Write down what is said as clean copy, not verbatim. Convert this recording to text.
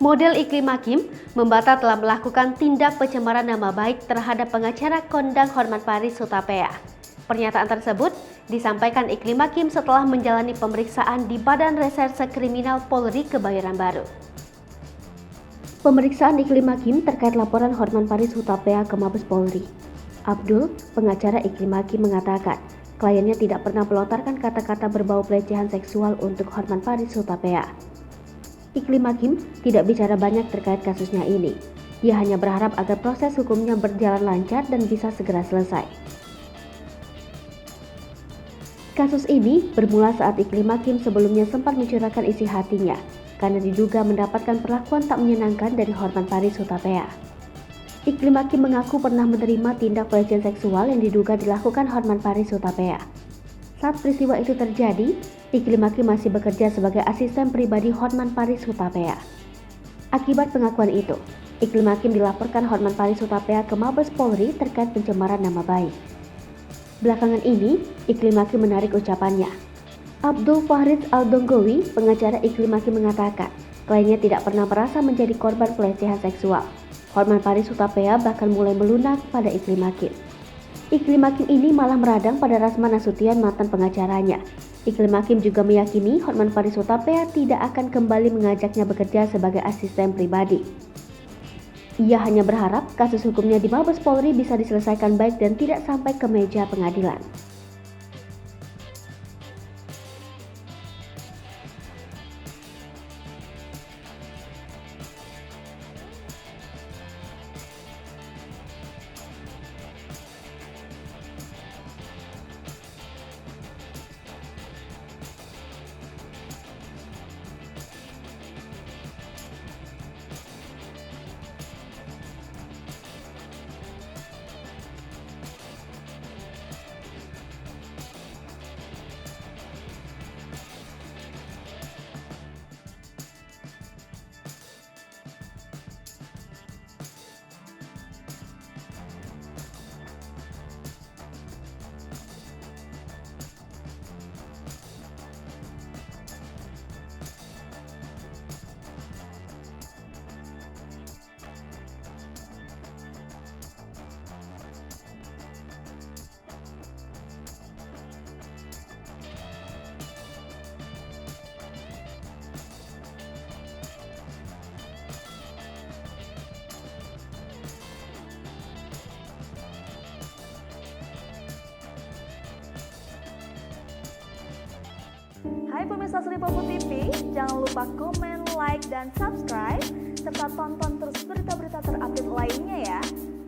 Model Iklim Hakim membantah telah melakukan tindak pencemaran nama baik terhadap pengacara kondang Hotman Paris Hutapea. Pernyataan tersebut disampaikan Iklim Hakim setelah menjalani pemeriksaan di Badan Reserse Kriminal Polri Kebayoran Baru. Pemeriksaan Iklim Hakim terkait laporan Hotman Paris Hutapea ke Mabes Polri. Abdul, pengacara Iklim Hakim, mengatakan kliennya tidak pernah melontarkan kata-kata berbau pelecehan seksual untuk Hotman Paris Hutapea. Iklim Hakim tidak bicara banyak terkait kasusnya ini. Ia hanya berharap agar proses hukumnya berjalan lancar dan bisa segera selesai. Kasus ini bermula saat Iklim Hakim sebelumnya sempat mencurahkan isi hatinya karena diduga mendapatkan perlakuan tak menyenangkan dari Hotman Paris Hutapea. Iklim Hakim mengaku pernah menerima tindak pelecehan seksual yang diduga dilakukan Hotman Paris Hutapea. Saat peristiwa itu terjadi, Iklim Hakim masih bekerja sebagai asisten pribadi Hotman Paris Hutapea. Akibat pengakuan itu, Iklim Hakim dilaporkan Hotman Paris Hutapea ke Mabes Polri terkait pencemaran nama baik. Belakangan ini, Iklim Hakim menarik ucapannya. Abdul Farid Al-Donggowi, pengacara Iklim Hakim, mengatakan kliennya tidak pernah merasa menjadi korban pelecehan seksual. Hotman Paris Hutapea bahkan mulai melunak pada Iklim Hakim. Iklim Hakim ini malah meradang pada Rasman Nasution, mantan pengacaranya. Iklim Hakim juga meyakini Hotman Paris Hutapea tidak akan kembali mengajaknya bekerja sebagai asisten pribadi. Ia hanya berharap kasus hukumnya di Mabes Polri bisa diselesaikan baik dan tidak sampai ke meja pengadilan. Hai pemirsa Sri Popo TV, jangan lupa komen, like, dan subscribe, serta tonton terus berita-berita terupdate